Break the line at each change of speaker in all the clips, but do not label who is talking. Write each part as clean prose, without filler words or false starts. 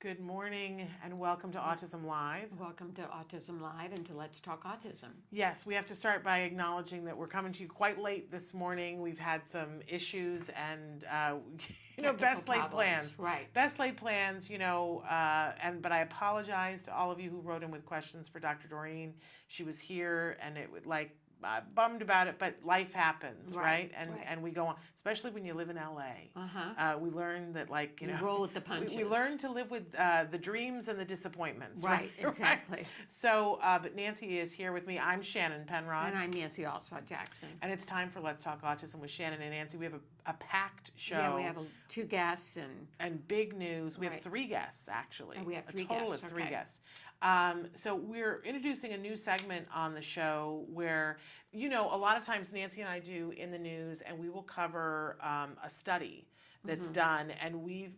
Good morning and welcome to Autism Live.
Welcome to Autism Live and to Let's Talk Autism.
Yes, we have to start by acknowledging that we're coming to you quite late this morning. We've had some issues and, best laid plans.
Right.
Best laid plans, but I apologize to all of you who wrote in with questions for Dr. Doreen. She was here and it would bummed about it, but life happens, right? And we go on, especially when you live in LA. We learn that
you roll with the punches.
We learn to live with the dreams and the disappointments.
Right, exactly.
Right? So, but Nancy is here with me. I'm Shannon Penrod.
And I'm Nancy Oswald-Jackson.
And it's time for Let's Talk Autism with Shannon and Nancy. We have a packed show.
Yeah, we have two guests and
big news. We have three guests, actually.
Oh, we have three
guests. A total
guests.
of three
Okay.
guests. So we're introducing a new segment on the show where, a lot of times Nancy and I do in the news, and we will cover a study that's done, and we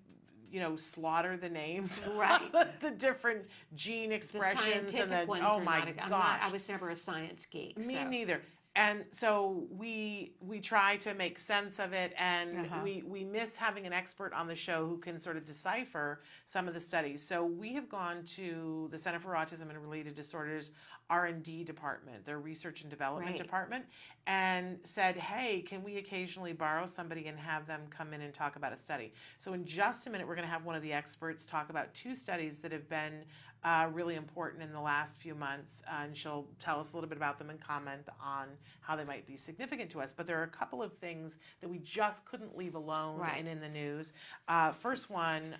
slaughter the names,
right?
The different gene expressions
and
the
ones
oh my gosh,
I was never a science geek.
Me neither. And so we try to make sense of it, and we miss having an expert on the show who can sort of decipher some of the studies. So we have gone to the Center for Autism and Related Disorders R&D department, their research and development department, and said, hey, can we occasionally borrow somebody and have them come in and talk about a study? So in just a minute, we're going to have one of the experts talk about two studies that have been really important in the last few months, and she'll tell us a little bit about them and comment on how they might be significant to us. But there are a couple of things that we just couldn't leave alone and in the news. First one,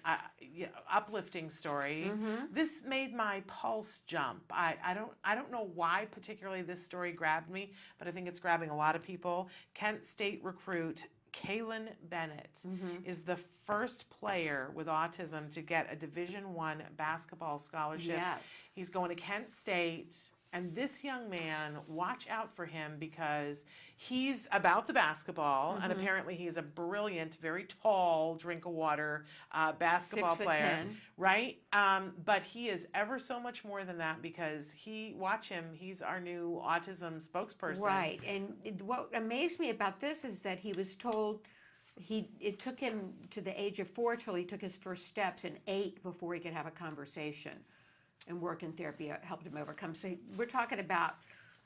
uplifting story. This made my pulse jump. I don't know why particularly this story grabbed me, but I think it's grabbing a lot of people. Kent State recruit Kaylin Bennett is the first player with autism to get a Division I basketball scholarship.
Yes.
He's going to Kent State. And this young man, watch out for him because he's about the basketball, and apparently he's a brilliant, very tall, drink of water basketball player,
6'10".
right? But he is ever so much more than that because watch him, he's our new autism spokesperson.
Right, and what amazed me about this is that he was told it took him to the age of 4 till he took his first steps, and 8 before he could have a conversation. And work and therapy helped him overcome. So we're talking about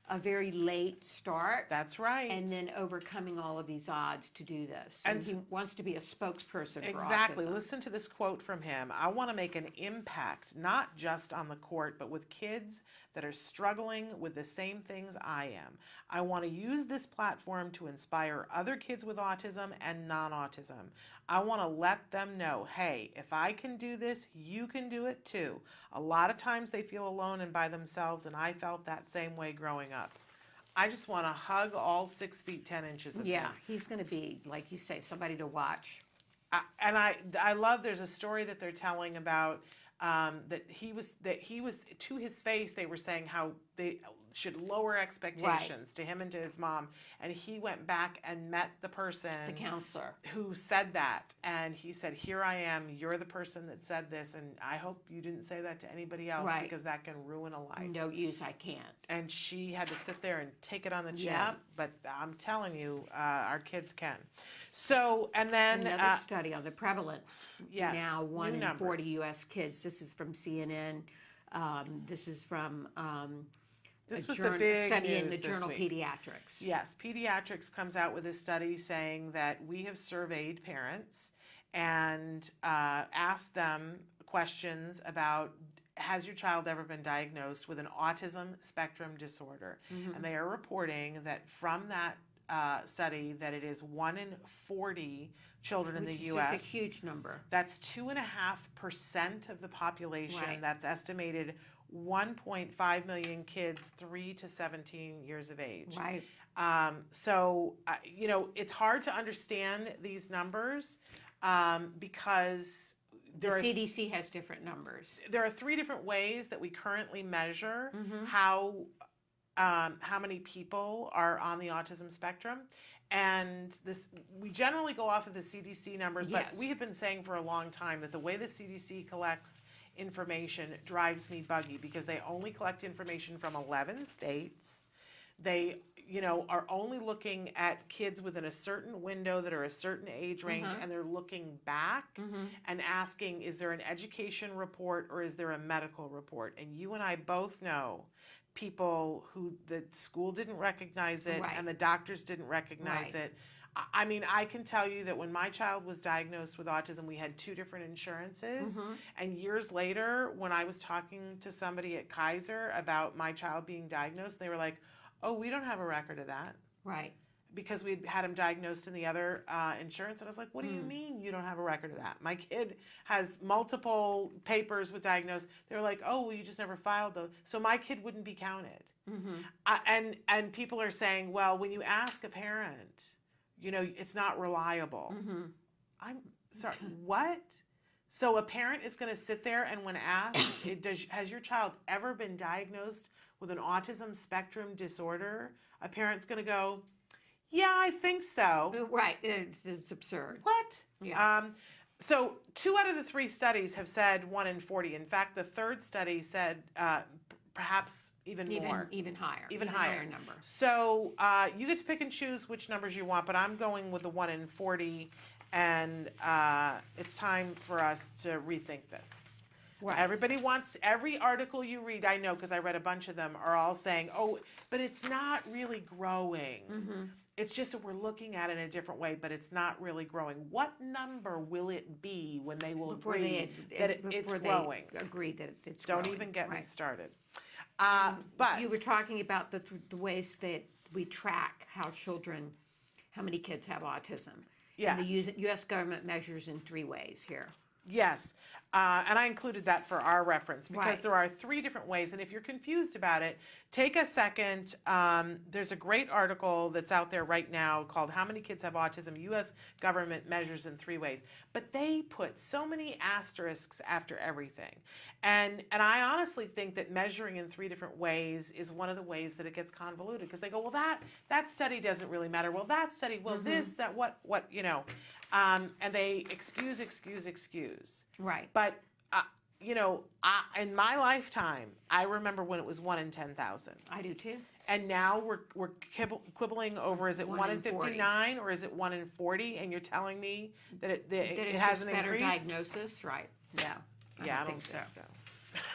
a very late start.
That's right.
And then overcoming all of these odds to do this. And he wants to be a spokesperson for
Exactly.
autism.
Listen to this quote from him. I want to make an impact, not just on the court, but with kids that are struggling with the same things I am. I want to use this platform to inspire other kids with autism and non-autism. I want to let them know, hey, if I can do this, you can do it too. A lot of times they feel alone and by themselves, and I felt that same way growing up. I just want to hug all 6 feet 10 inches of him.
Yeah, he's going to be, like you say, somebody to watch.
And I love. There's a story that they're telling about that he was to his face. They were saying how they should lower expectations to him and to his mom, and he went back and met the person,
The counselor.
who said that, and he said, "Here I am. You're the person that said this, and I hope you didn't say that to anybody else because that can ruin a life."
No use, I can't.
And she had to sit there and take it on the chin.
Yep.
But I'm telling you, our kids can. So, and then
Another study on the prevalence.
Yes,
Now, 1
new
in 40
numbers.
U.S. kids. This is from CNN. This is from
this was the big
study in
news
the
this
journal
week.
Pediatrics.
Yes, Pediatrics comes out with a study saying that we have surveyed parents and asked them questions about, has your child ever been diagnosed with an autism spectrum disorder? And they are reporting that from that study that it is 1 in 40 children in the U.S.
Which is just a huge number.
That's 2.5% of the population.
Right.
That's estimated 1.5 million kids 3 to 17 years of age.
Right.
So, it's hard to understand these numbers because
The CDC has different numbers.
there are 3 different ways that we currently measure how many people are on the autism spectrum. And we generally go off of the CDC numbers, but we have been saying for a long time that the way the CDC collects information drives me buggy because they only collect information from 11 states. They are only looking at kids within a certain window that are a certain age range, and they're looking back and asking, is there an education report or is there a medical report? And you and I both know people who the school didn't recognize it and the doctors didn't recognize it. I mean, I can tell you that when my child was diagnosed with autism, we had 2 different insurances. And years later, when I was talking to somebody at Kaiser about my child being diagnosed, they were like, oh, we don't have a record of that.
Right.
Because we had him diagnosed in the other insurance. And I was like, what do you mean you don't have a record of that? My kid has multiple papers with diagnosed. They were like, oh, well, you just never filed those. So my kid wouldn't be counted. And people are saying, well, when you ask a parent, it's not reliable. I'm sorry, what? So a parent is going to sit there and when asked, has your child ever been diagnosed with an autism spectrum disorder? A parent's going to go, yeah, I think so.
Right, it's absurd.
What?
Yeah.
So 2 out of the 3 studies have said 1 in 40. In fact, the 3rd study said perhaps even more.
Even higher.
Even higher
number.
So you get to pick and choose which numbers you want, but I'm going with the 1 in 40, and it's time for us to rethink this. Right. Everybody wants, every article you read, I know because I read a bunch of them, are all saying, oh, but it's not really growing. It's just that we're looking at it in a different way, but it's not really growing. What number will it be when they will agree that it's growing?
Agree that it's
growing. Don't even get me started. But
you were talking about the ways that we track how many kids have autism.
Yes.
And the U.S. government measures in 3 ways here.
Yes. And I included that for our reference because there are 3 different ways. And if you're confused about it, take a second. There's a great article that's out there right now called How Many Kids Have Autism? U.S. Government Measures in 3 Ways. But they put so many asterisks after everything. And I honestly think that measuring in 3 different ways is one of the ways that it gets convoluted because they go, well, that study doesn't really matter. Well, that study, well, this, that, what, and they excuse.
Right.
But, in my lifetime, I remember when it was 1 in 10,000.
I do too.
And now we're quibbling over, is it 1 in 59 or is it 1 in 40? And you're telling me that it hasn't
better
increased?
Diagnosis? Right. Yeah.
I don't think so.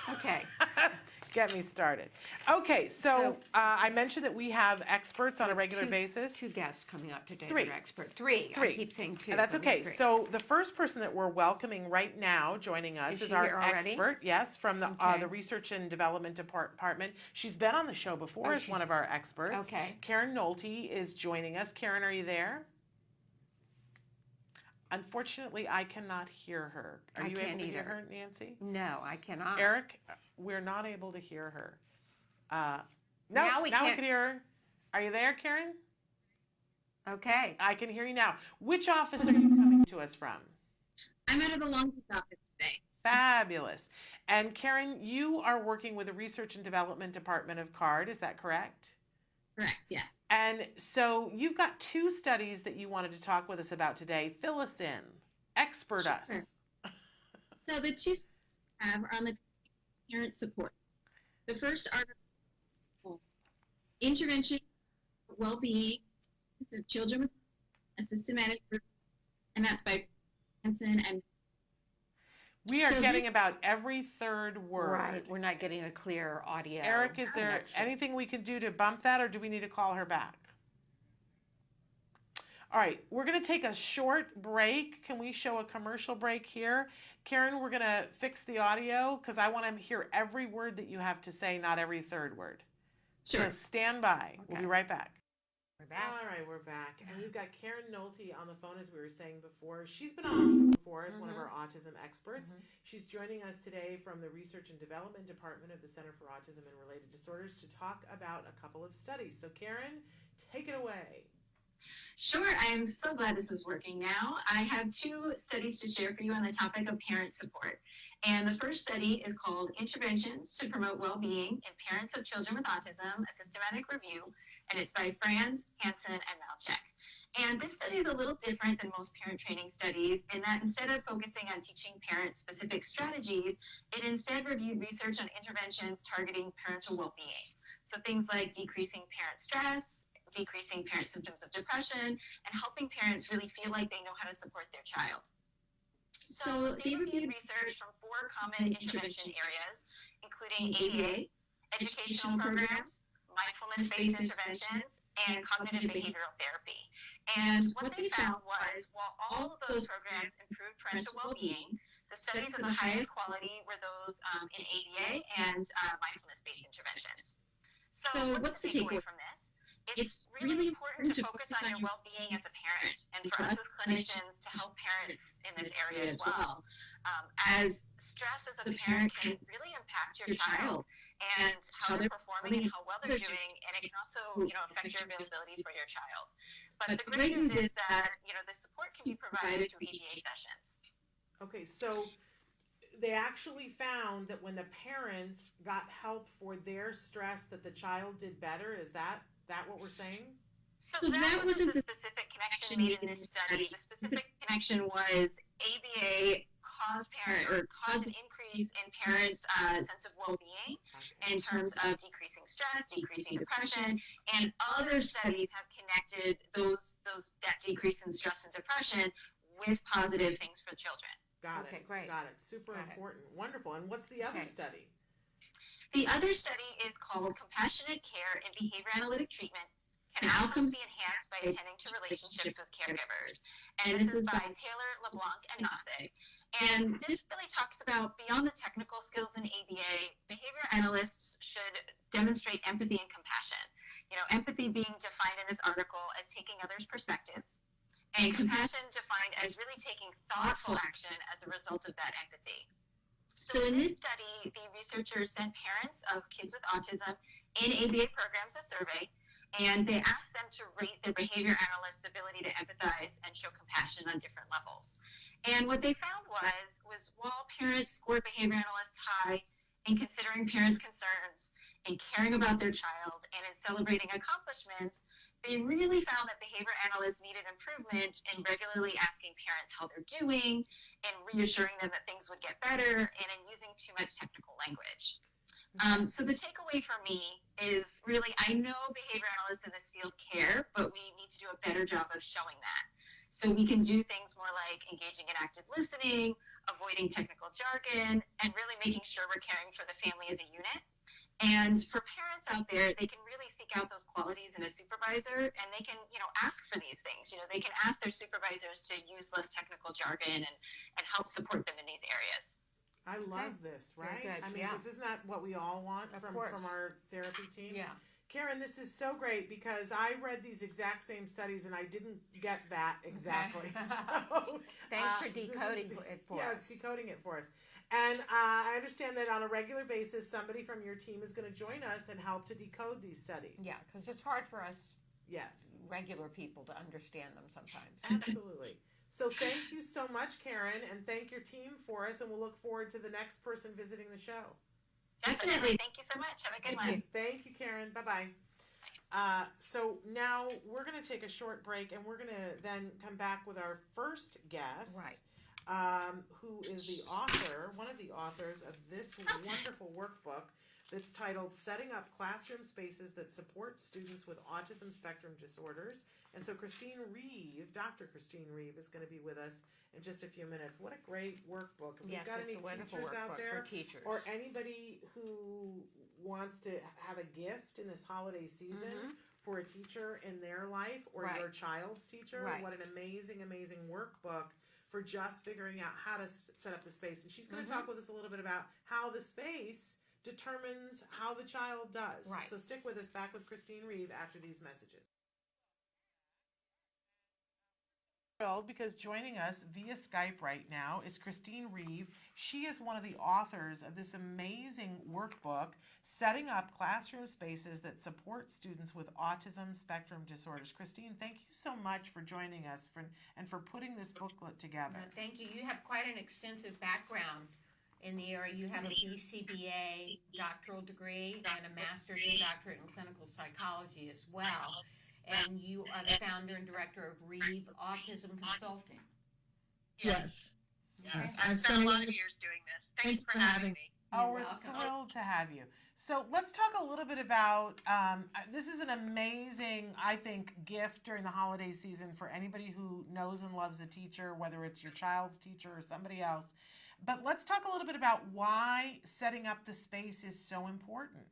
Okay.
Get me started. Okay, so I mentioned that we have experts on a regular basis.
2 guests coming up today.
3.
That are expert. 3. I keep saying 2.
That's okay. So the first person that we're welcoming right now joining us is our expert, yes, from the Research and Development Department. She's been on the show before as one of our experts.
Okay.
Karen Nolte is joining us. Karen, are you there? Unfortunately, I cannot hear her. Are you able to hear her, Nancy?
No, I cannot.
Eric, we're not able to hear her.
Now we
can hear her. Are you there, Karen?
Okay.
I can hear you now. Which office are you coming to us from?
I'm out of the Long Beach office today.
Fabulous. And Karen, you are working with the Research and Development Department of CARD, is that correct?
Correct, yes.
And so you've got 2 studies that you wanted to talk with us about today. Fill us in. Expert us.
So the 2 I have are on the parent support. The first are intervention for well-being of children with a systematic group, and that's by Hansen and
we are getting about every 3rd word.
Right. We're not getting a clear audio.
Eric, is there anything we can do to bump that, or do we need to call her back? All right, we're going to take a short break. Can we show a commercial break here? Karen, we're going to fix the audio because I want to hear every word that you have to say, not every 3rd word.
Sure.
So stand by.
Okay.
We'll be right back.
We're back.
All right, we're back. And we've got Karen Nolte on the phone, as we were saying before. She's been on the show before as one of our autism experts. She's joining us today from the Research and Development Department of the Center for Autism and Related Disorders to talk about a couple of studies. So Karen, take it away.
Sure, I'm so glad this is working now. I have 2 studies to share for you on the topic of parent support. And the first study is called Interventions to Promote Well-Being in Parents of Children with Autism, a Systematic Review, and it's by Franz, Hansen, and Malchek. And this study is a little different than most parent training studies in that instead of focusing on teaching parents specific strategies, it instead reviewed research on interventions targeting parental well-being. So things like decreasing parent stress, decreasing parent symptoms of depression, and helping parents really feel like they know how to support their child. So they reviewed research from 4 common intervention areas, including ABA, educational programs, mindfulness-based interventions, and cognitive behavioral therapy. And what they found was, while all of those programs improved parental well-being, the studies of the highest quality were those in ABA and mindfulness-based interventions. So what's the takeaway from this? It's really important to focus on your well-being as a parent, and for us as clinicians to help parents in this area as well. As stress as a parent can really impact your child and how they're performing and how well they're doing, and it can also, affect your availability for your child. But the great news is that, the support can be provided through ABA sessions.
Okay, so they actually found that when the parents got help for their stress, that the child did better. Is that what we's saying?
So that wasn't the specific connection made in this study. The specific connection was ABA caused an increase in parents' sense of well-being in terms of decreasing stress, decreasing depression, and other studies have connected that decrease in stress and depression with positive things for children.
Got it.
Okay, great.
Got it. Super important. Wonderful. And what's the other study?
The other study is called Compassionate Care in Behavior Analytic Treatment. Can outcomes be enhanced by attending to relationships with caregivers? And this is by Taylor, LeBlanc, and Nozick. And this really talks about, beyond the technical skills in ABA, behavior analysts should demonstrate empathy and compassion. Empathy being defined in this article as taking others' perspectives, and compassion defined as really taking thoughtful action as a result of that empathy. So in this study, the researchers sent parents of kids with autism in ABA programs a survey, and they asked them to rate their behavior analyst's ability to empathize and show compassion on different levels. And what they found was while parents scored behavior analysts high in considering parents' concerns, in caring about their child, and in celebrating accomplishments, they really found that behavior analysts needed improvement in regularly asking parents how they're doing, and reassuring them that things would get better, and in using too much technical language. So the takeaway for me is really, I know behavior analysts in this field care, but we need to do a better job of showing that. So we can do things more like engaging in active listening, avoiding technical jargon, and really making sure we're caring for the family as a unit. And for parents out there, they can really seek out those qualities in a supervisor, and they can, ask for these things. They can ask their supervisors to use less technical jargon and help support them in these areas.
I love this, right?
Good.
I mean, because isn't that what we all want from our therapy team?
Yeah.
Karen, this is so great because I read these exact same studies and I didn't get that exactly.
Okay.
So,
Thanks for decoding it for us.
Yes, decoding it for us. And I understand that on a regular basis, somebody from your team is going to join us and help to decode these studies.
Yeah, because it's hard for us
yes,
regular people to understand them sometimes.
Absolutely. So thank you so much, Karen, and thank your team for us, and we'll look forward to the next person visiting the show.
Definitely. Thank you so much. Have a good one.
Thank you, Karen. Bye-bye. So now we're going to take a short break, and we're going to then come back with our first guest, who is the author, one of the authors of this wonderful workbook that's titled Setting Up Classroom Spaces That Support Students with Autism Spectrum Disorders. And so Christine Reeve, Dr. Christine Reeve, is going to be with us in just a few minutes. What a great workbook. If
Yes,
we've got
it's
any
a wonderful
teachers out
workbook
there,
for teachers.
or anybody who wants to have a gift in this holiday season for a teacher in their life, or your child's teacher, what an amazing, amazing workbook for just figuring out how to set up the space. And she's going to talk with us a little bit about how the space determines how the child does.
Right.
So stick with us. Back with Christine Reeve after these messages. Because joining us via Skype right now is Christine Reeve. She is one of the authors of this amazing workbook, Setting Up Classroom Spaces That Support Students with Autism Spectrum Disorders. Christine, thank you so much for joining us and for putting this booklet together.
Thank you. You have quite an extensive background in the area. You have a BCBA doctoral degree and a master's and doctorate in clinical psychology as well. And you are the founder and director of Reeve Autism Consulting.
Yes.
Yes. I've spent a lot of years doing this. Thanks for having me.
Oh, we're
welcome.
thrilled to have you. So let's talk a little bit about this is an amazing, I think, gift during the holiday season for anybody who knows and loves a teacher, whether it's your child's teacher or somebody else. But let's talk a little bit about why setting up the space is so important.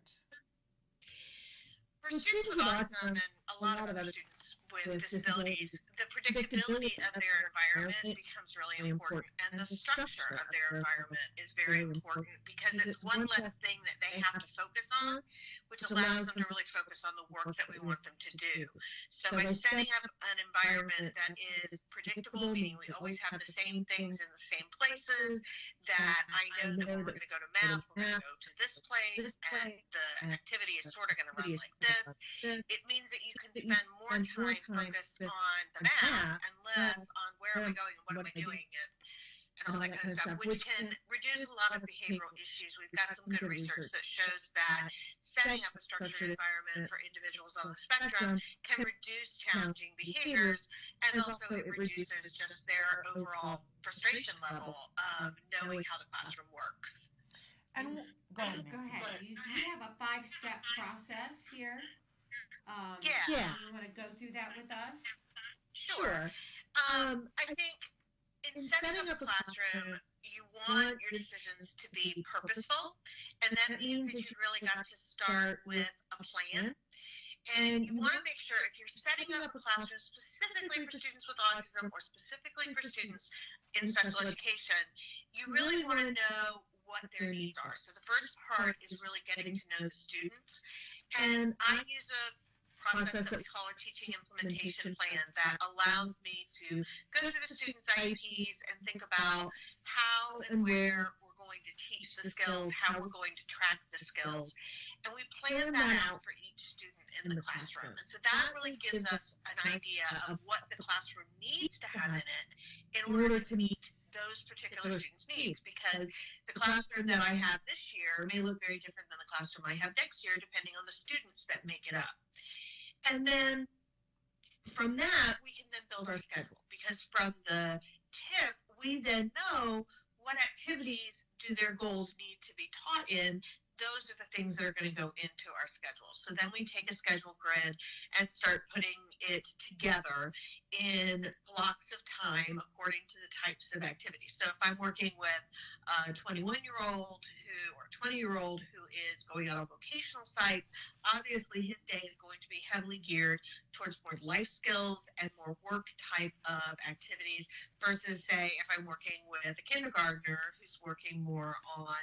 For students with autism and a lot of other students with disabilities, the predictability of their environment becomes really important, and the structure of their environment is very important because it's one less thing that they have to focus on, which allows them to really focus on the work that we want them to do. So by setting up an environment that is predictable, meaning we always have the same things in the same places, that I know that when we're going to go to math, we're going to go to this place, and the activity is sort of going to run like this. It means that you can spend more time focused on the math and less on where am I going and what am I doing and all that kind of stuff, which can reduce a lot of behavioral issues. We've got some good research that shows that setting up a structured environment for individuals on the spectrum can reduce challenging behaviors, and also it reduces just their overall frustration level of knowing how the classroom works.
And go ahead, Nancy.
Go ahead. You have a 5-step process here.
Yeah.
You want to go through that with us?
Sure. I think in setting up a classroom, you want your decisions to be purposeful, and that means that you really got to start with a plan. And you want to make sure if you're setting up a classroom specifically for students with autism or specifically for students in special education, you really want to know what their needs are. So the first part is really getting to know the students. And I use a process that we call a teaching implementation plan that allows me to go through the students' IEPs and think about how and where we're going to teach the skills, how we're going to track the skills. And we plan that out for each student in the classroom. And so that really gives us an idea of what the classroom needs to have in it in order to meet those particular students' needs, because the classroom that I have this year may look very different than the classroom I have next year, depending on the students that make it up. And then from that, we can then build our schedule, because from the tip, we then know what activities do their goals need to be taught in. Those are the things that are going to go into our schedule. So then we take a schedule grid and start putting it together in blocks of time according to the types of activities. So if I'm working with a 21-year-old or 20-year-old who is going out on vocational sites, obviously his day is going to be heavily geared towards more life skills and more work type of activities versus, say, if I'm working with a kindergartner who's working more on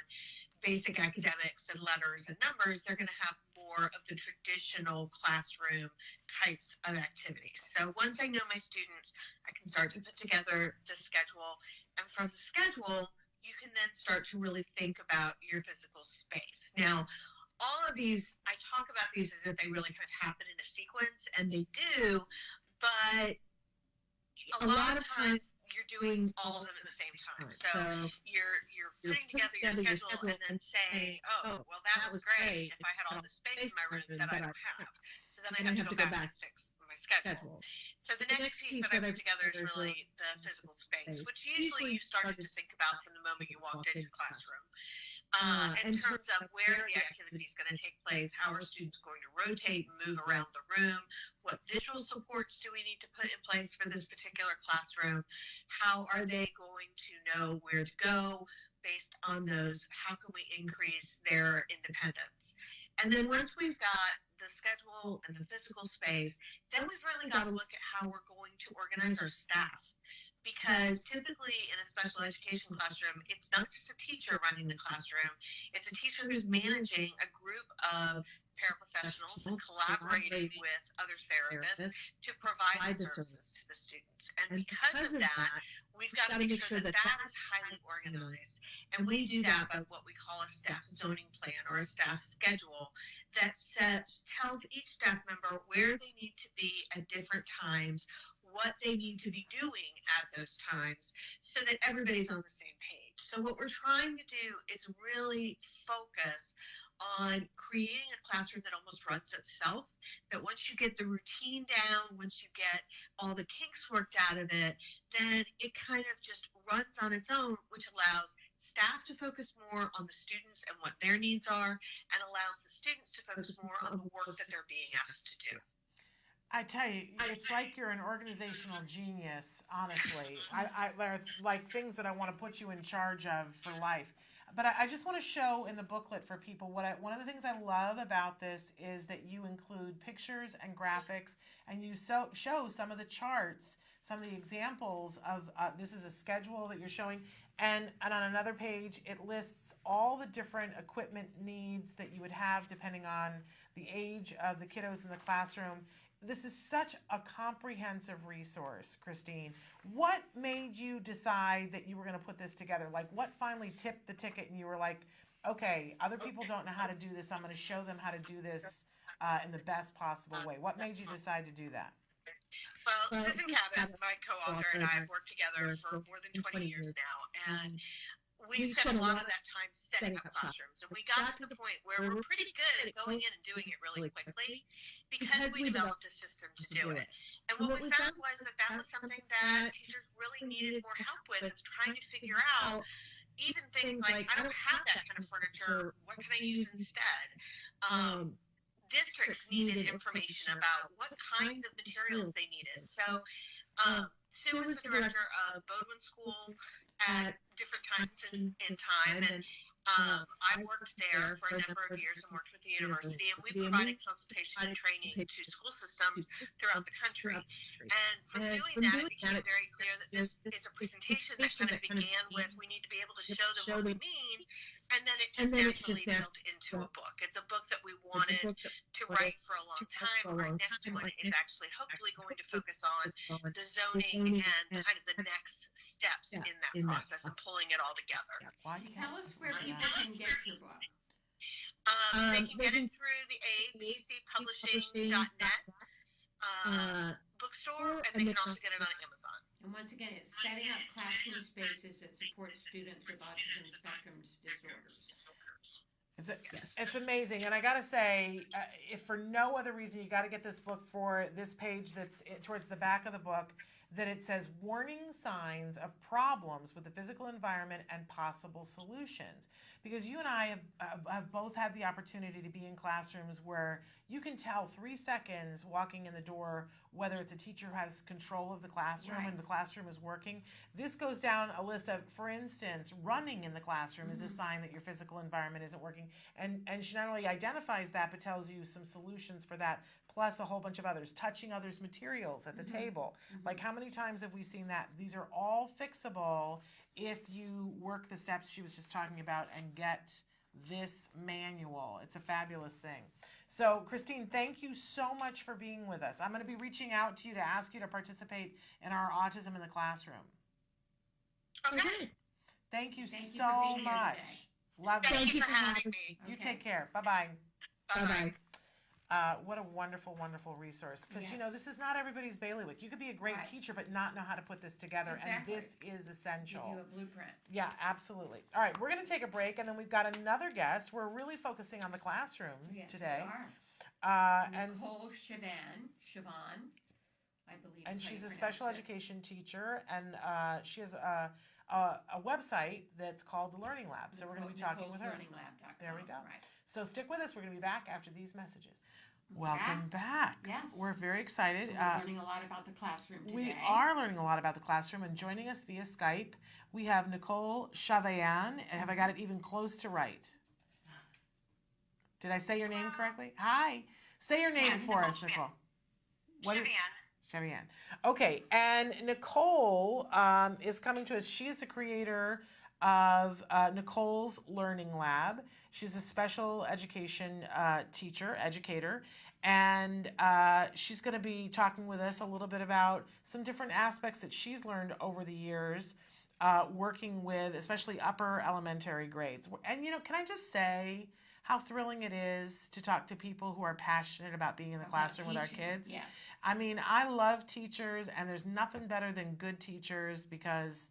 basic academics and letters and numbers, they're going to have more of the traditional classroom types of activities. So once I know my students, I can start to put together the schedule. And from the schedule, you can then start to really think about your physical space. Now, all of these, I talk about these as if they really kind of happen in a sequence, and they do, but a lot of times you're doing all of them at the same time. So you're putting together your schedule and then saying, oh, well, that was great if I had all this space in my room that I don't have. So then I have to go back and fix my schedule. So the next piece that I put together is really the physical space, which usually you started to think about from the moment you walked in your classroom. In terms of where the activity is going to take place, how are students going to rotate and move around the room, what visual supports do we need to put in place for this particular classroom, how are they going to know where to go based on those, how can we increase their independence. And then once we've got the schedule and the physical space, then we've really got to look at how we're going to organize our staff. Because typically in a special education classroom, it's not just a teacher running the classroom, it's a teacher who's managing a group of paraprofessionals and collaborating with other therapists to provide the services to the students. And because of that, we've got to make sure that that is highly organized. And we do that by what we call a staff zoning plan or a staff schedule that tells each staff member where they need to be at different times, what they need to be doing at those times, so that everybody's on the same page. So what we're trying to do is really focus on creating a classroom that almost runs itself, that once you get the routine down, once you get all the kinks worked out of it, then it kind of just runs on its own, which allows staff to focus more on the students and what their needs are, and allows the students to focus more on the work that they're being asked to do.
I tell you, it's like you're an organizational genius, honestly. There are like things that I want to put you in charge of for life. But I just want to show in the booklet for people one of the things I love about this is that you include pictures and graphics, and you show some of the charts, some of the examples of, this is a schedule that you're showing, and on another page it lists all the different equipment needs that you would have depending on the age of the kiddos in the classroom. This is such a comprehensive resource, Christine. What made you decide that you were going to put this together? Like, what finally tipped the ticket and you were like, okay, other people don't know how to do this. I'm going to show them how to do this in the best possible way. What made you decide to do that?
Well, Susan Cabot, my co-author, and I have worked together for more than 20 years now, and we spent a lot of that time setting up classrooms, and we got to the point where we're pretty good at going in and doing it really quickly because we developed a system to do it. And what we found was that was something that teachers really needed more help with, is trying to figure out even things like, I don't have that kind of furniture, what can I use instead? Districts needed information about what kinds of materials they needed. So Sue was the director of Bowdoin School at different times in time, and I worked there for a number of years and worked with the university, and we provided consultation and training to school systems throughout the country. And from doing that, it became very clear that this is a presentation that kind of began with, we need to be able to show them what we mean, and then it just naturally built into a book. It's a book that we wanted to write for a long time. Our next one is actually hopefully going to focus on the zoning and kind of the next steps in that process of pulling it all together.
Tell us where people can get your book.
They can get it through the abcpublishing.net bookstore, and they can also get it on Amazon.
And once again, it's setting up classroom spaces that support students with autism spectrum disorders.
It's amazing, and I gotta say, if for no other reason, you gotta get this book for this page that's towards the back of the book, that it says warning signs of problems with the physical environment and possible solutions. Because you and I have both had the opportunity to be in classrooms where you can tell 3 seconds walking in the door whether it's a teacher who has control of the classroom and the classroom is working. This goes down a list of, for instance, running in the classroom is a sign that your physical environment isn't working. And she not only identifies that, but tells you some solutions for that, plus a whole bunch of others. Touching others' materials at the table. Like, how many times have we seen that? These are all fixable if you work the steps she was just talking about and get this manual. It's a fabulous thing. So, Christine, thank you so much for being with us. I'm going to be reaching out to you to ask you to participate in our Autism in the Classroom.
Okay.
Thank you
for
so
being here
much.
today.
Love it.
Thank you for having me.
You take care. Bye-bye.
Bye-bye.
What a wonderful, wonderful resource. Because, you know,
Yes.
this is not everybody's bailiwick. You could be a great teacher but not know how to put this together.
Exactly.
And this is essential.
Give you a blueprint.
Yeah, absolutely. All right, we're going to take a break, and then we've got another guest. We're really focusing on the classroom today.
We are.
And
Nicole Siobhan, I believe.
and
is how
she's
you
a special
pronounce it.
education teacher, and she has a website that's called the Learning Lab. So we're going to be talking with her.
Nicole'sLearningLab.com.
There we go.
Right.
So stick with us. We're going to be back after these messages.
We're
Welcome back.
Yes.
We're very excited.
We're learning a lot about the classroom today.
We are learning a lot about the classroom, and joining us via Skype, we have Nicole Chavayan. Have I got it even close to right? Did I say your name correctly? Hi. Say your name for us, Nicole. Chavayan. Okay, and Nicole is coming to us. She is the creator of Nicole's Learning Lab. She's a special education educator, and she's going to be talking with us a little bit about some different aspects that she's learned over the years working with especially upper elementary grades. And, you know, can I just say how thrilling it is to talk to people who are passionate about being in the classroom with our kids?
Yes.
I mean, I love teachers, and there's nothing better than good teachers because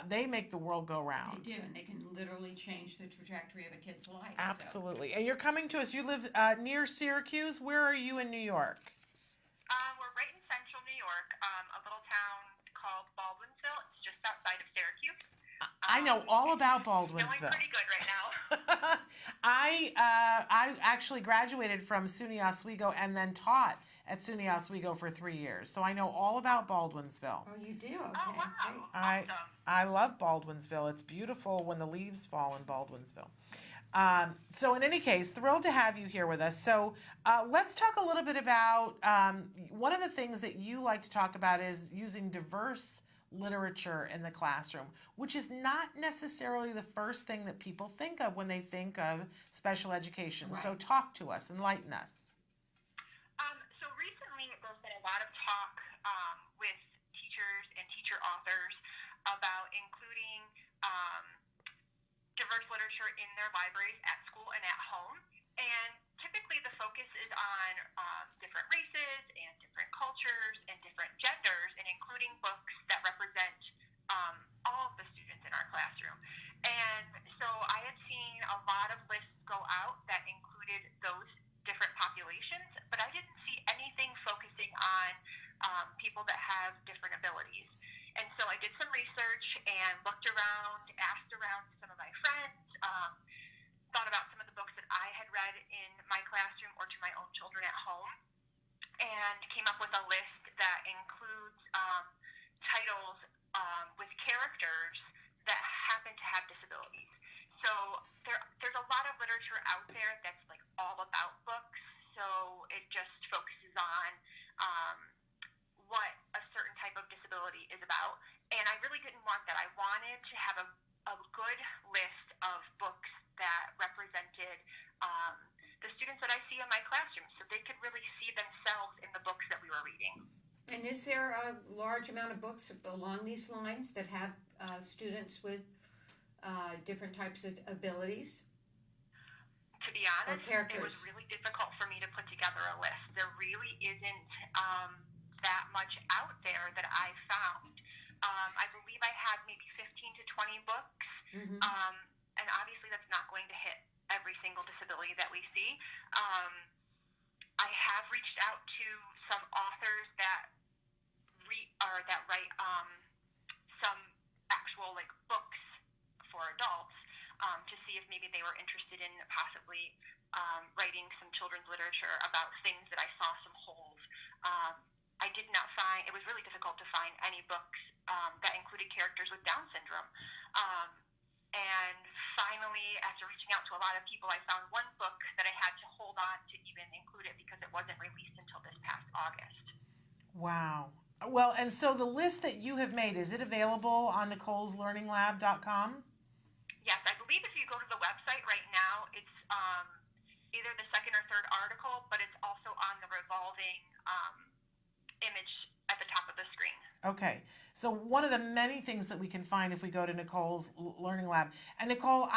they make the world go round.
They do, and they can literally change the trajectory of a kid's life.
Absolutely. And you're coming to us. You live near Syracuse. Where are you in New York?
We're right in central New York, a little town called Baldwinsville. It's just outside of Syracuse.
I know all about
Feeling
Baldwinsville.
pretty good right now.
I actually graduated from SUNY Oswego and then taught at SUNY Oswego for 3 years, so I know all about Baldwinsville.
Oh, you do? Okay.
Oh, wow.
I
Awesome.
I love Baldwinsville. It's beautiful when the leaves fall in Baldwinsville. So in any case, thrilled to have you here with us. So let's talk a little bit about one of the things that you like to talk about is using diverse literature in the classroom, which is not necessarily the first thing that people think of when they think of special education.
Right.
So talk to us, enlighten us.
So recently, there's been a lot of talk with teachers and teacher authors about including diverse literature in their libraries at school and at home. And typically the focus is on different races and different cultures and different genders, and including books that represent all of the students in our classroom. And so I have seen a lot of lists go out that included those different populations, but I didn't see anything focusing on people that have different abilities. And so I did some research and looked around, asked around some of my friends, thought about some of the books that I had read in my classroom or to my own children at home, and came up with a list that includes titles with characters that happen to have disabilities. So there's a lot of literature out there that's like all about books, so it just focuses on what a certain type of disability is about. And I really didn't want that. I wanted to have a good list of books that represented the students that I see in my classroom, so they could really see themselves in the books that we were reading.
And is there a large amount of books along these lines that have students with different types of abilities?
To be honest,
characters?
It was really difficult for me to put together a list. There really isn't that much out there that I found. I believe I had maybe 15 to 20 books,
Mm-hmm.
And obviously that's not going to hit every single disability that we see. I have reached out to some authors that write some actual like books for adults to see if maybe they were interested in possibly writing some children's literature about things that I saw some holes. I did not find, it was really difficult to find any books that included characters with Down syndrome. And finally, after reaching out to a lot of people, I found one book that I had to hold on to even include it because it wasn't released until this past August.
Wow. Well, and so the list that you have made, is it available on Nicole'sLearningLab.com?
Yes, I believe if you go to the website right now, it's either the second or third article, but it's also on the revolving image at the top of the screen.
Okay, so one of the many things that we can find if we go to Nicole's Learning Lab. And Nicole,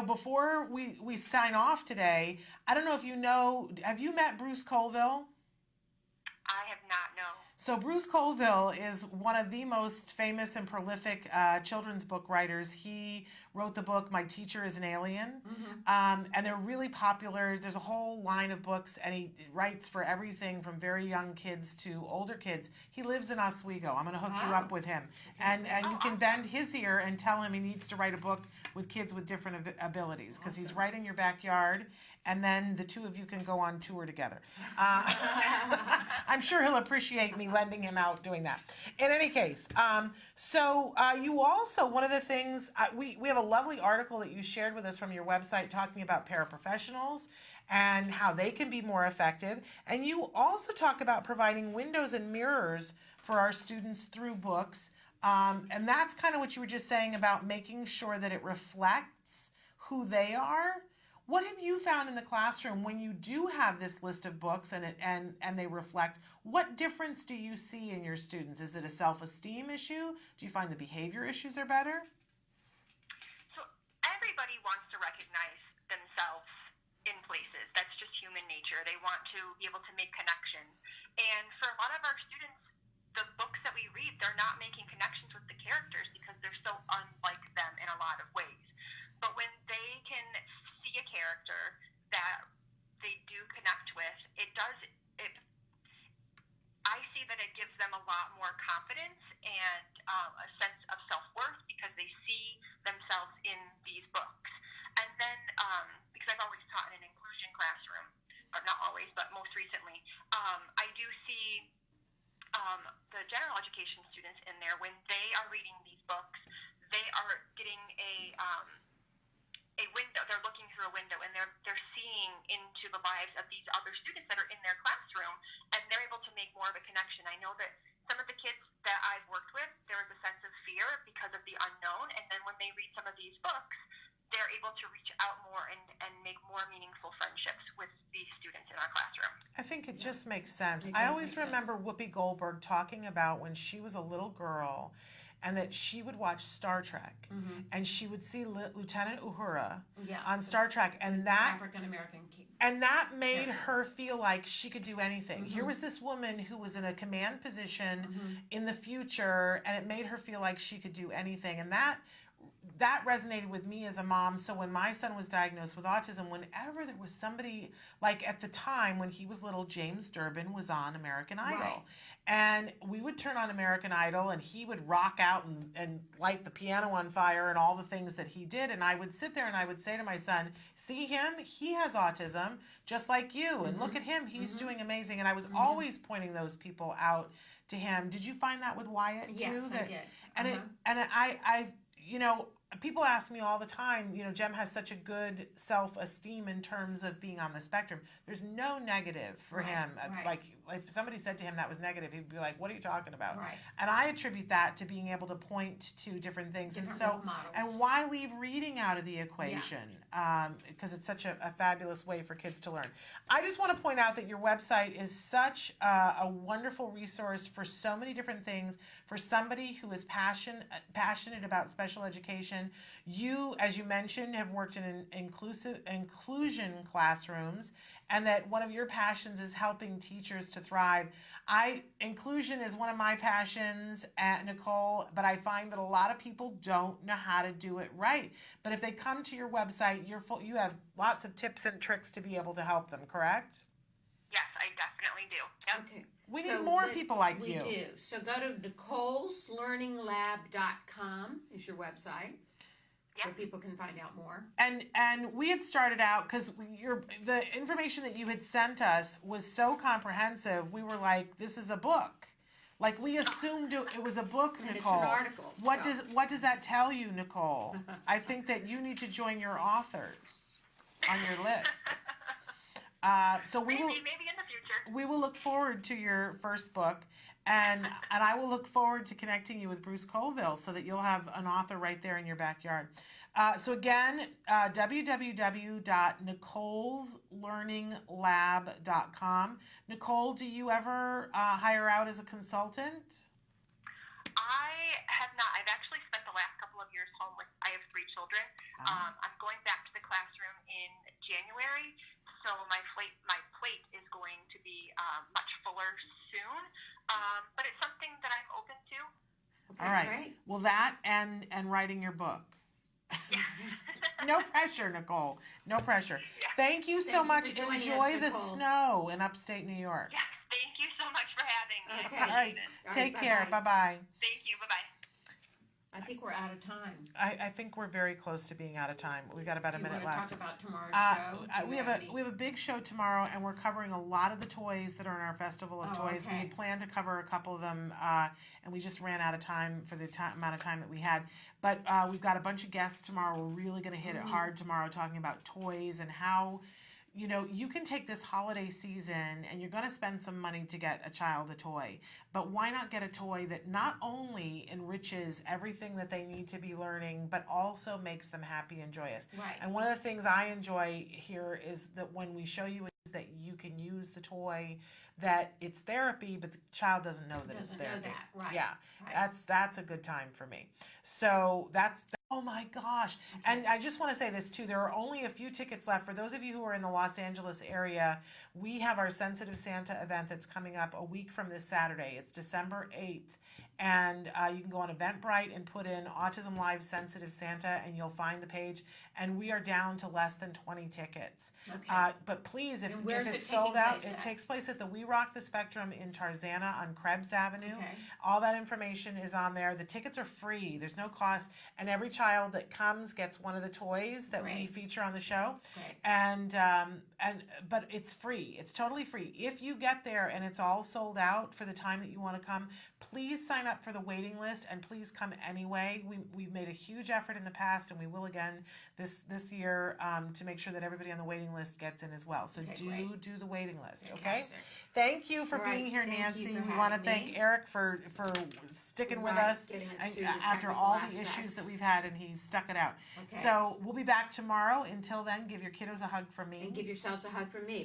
before we sign off today, I don't know if you know, have you met Bruce Colville?
I have not, no.
So Bruce Colville is one of the most famous and prolific children's book writers. He wrote the book My Teacher is an Alien, and they're really popular. There's a whole line of books, and he writes for everything from very young kids to older kids. He lives in Oswego. I'm going to hook you up with him, and you can bend his ear and tell him he needs to write a book with kids with different abilities, because he's right in your backyard. And then the two of you can go on tour together. I'm sure he'll appreciate me lending him out doing that. In any case, you also, one of the things, we have a lovely article that you shared with us from your website talking about paraprofessionals and how they can be more effective. And you also talk about providing windows and mirrors for our students through books. And that's kind of what you were just saying about making sure that it reflects who they are. What have you found in the classroom when you do have this list of books and they reflect? What difference do you see in your students? Is it a self-esteem issue? Do you find the behavior issues are better?
So everybody wants to recognize themselves in places. That's just human nature. They want to be able to make connections. And for a lot of our students, the books that we read, they're not making connections with the characters because they're so unlike them in a lot of ways. But when they can see a character that they do connect with, I see that it gives them a lot more confidence and a sense of self-worth because they see themselves but most recently, I do see the general education students in there, when they are reading these books, they are getting a window. They're looking through a window, and they're seeing into the lives of these other students that are in their classroom, and they're able to make more of a connection. I know that some of the kids that I've worked with, there is a sense of fear because of the unknown, and then when they read some of these books, they're able to reach out more and make more meaningful friendships with these students in our classroom.
I think it just makes sense.
It
I
does
always
make
remember Whoopi Goldberg talking about when she was a little girl and that she would watch Star Trek and she would see Lieutenant Uhura on Star Trek, and that
African American
and that made her feel like she could do anything. Here was this woman who was in a command position in the future, and it made her feel like she could do anything, and that resonated with me as a mom. So when my son was diagnosed with autism, whenever there was somebody, like at the time when he was little, James Durbin was on American Idol.
Right.
And we would turn on American Idol and he would rock out and light the piano on fire and all the things that he did. And I would sit there and I would say to my son, see him? He has autism just like you. And look at him. He's doing amazing. And I was always pointing those people out to him. Did you find that with Wyatt too?
Yes, I did.
And I you know, people ask me all the time, you know, Jem has such a good self-esteem in terms of being on the spectrum. There's no negative for him.
Right.
Like, if somebody said to him that was negative, he'd be like, what are you talking about?
Right.
And I attribute that to being able to point to different things.
Different
and so,
role models.
and why leave reading out of the equation? Because it's such a fabulous way for kids to learn. I just want to point out that your website is such a wonderful resource for so many different things. For somebody who is passionate about special education, you, as you mentioned, have worked in inclusion classrooms, and that one of your passions is helping teachers to thrive. Inclusion is one of my passions, Nicole, but I find that a lot of people don't know how to do it right. But if they come to your website, you have lots of tips and tricks to be able to help them, correct?
Yes, I definitely do. Yep.
Okay.
We need more people like you.
We do. So go to Nicole'sLearningLab.com is your website.
Yep.
Where people can find out more.
And we had started out because the information that you had sent us was so comprehensive. We were like, this is a book. Like we assumed it was a book,
And
Nicole.
it's an article.
What does that tell you, Nicole? I think that you need to join your authors on your list. So maybe in the future. We will look forward to your first book. And I will look forward to connecting you with Bruce Colville so that you'll have an author right there in your backyard. So again, www.nicoleslearninglab.com. Nicole, do you ever hire out as a consultant?
I have not. I've actually spent the last couple of years home with, I have 3 children. I'm going back to the classroom in January, so my plate is going to be much fuller soon. But it's something that I'm open to.
Okay,
all right.
great.
Well, that and writing your book. No pressure, Nicole. No pressure.
Yeah.
Thank you so much.
for joining us,
Enjoy the
Nicole.
snow in upstate New York.
Yes, thank you so much for having me.
Okay.
I
All right.
appreciate it.
Take care. Bye-bye.
Thank you. Bye-bye.
I think we're out of time.
I think we're very close to being out of time. We've got about a minute
You want
left.
to talk about tomorrow's show?
We have a big show tomorrow, and we're covering a lot of the toys that are in our Festival of Toys.
okay.
We plan to cover a couple of them, and we just ran out of time for the amount of time that we had. But we've got a bunch of guests tomorrow. We're really going to hit it hard tomorrow, talking about toys and how, you know, you can take this holiday season and you're going to spend some money to get a child a toy. But why not get a toy that not only enriches everything that they need to be learning, but also makes them happy and joyous?
Right.
And one of the things I enjoy here is that when we show you is that you can use the toy, that it's therapy, but the child doesn't know that it's therapy.
Right.
Yeah,
Right.
that's a good time for me. So oh my gosh. And I just want to say this too, there are only a few tickets left. For those of you who are in the Los Angeles area, we have our Sensitive Santa event that's coming up a week from this Saturday. It's December 8th. and you can go on Eventbrite and put in Autism Live Sensitive Santa, and you'll find the page. And we are down to less than 20 tickets.
Okay.
But please, if
where's
it's
it
sold
taking
out,
place
it
at?
takes place at the We Rock the Spectrum in Tarzana on Krebs Avenue.
Okay.
All that information is on there. The tickets are free. There's no cost, and every child that comes gets one of the toys that we
Great.
feature on the show.
Great.
But it's free. It's totally free. If you get there and it's all sold out for the time that you want to come, please sign up for the waiting list and please come anyway. We've made a huge effort in the past, and we will again this year to make sure that everybody on the waiting list gets in as well. So
Okay,
do the waiting list. Okay.
Fantastic.
Thank you for
All right,
being here,
thank
Nancy.
you for
We want to
having
thank
me.
Eric for sticking with
Right,
us
getting us
and,
through the
after
technical
all the
aspects.
issues that we've had, and he's stuck it out.
Okay.
So we'll be back tomorrow. Until then, give your kiddos a hug from me.
And give yourselves a hug from me.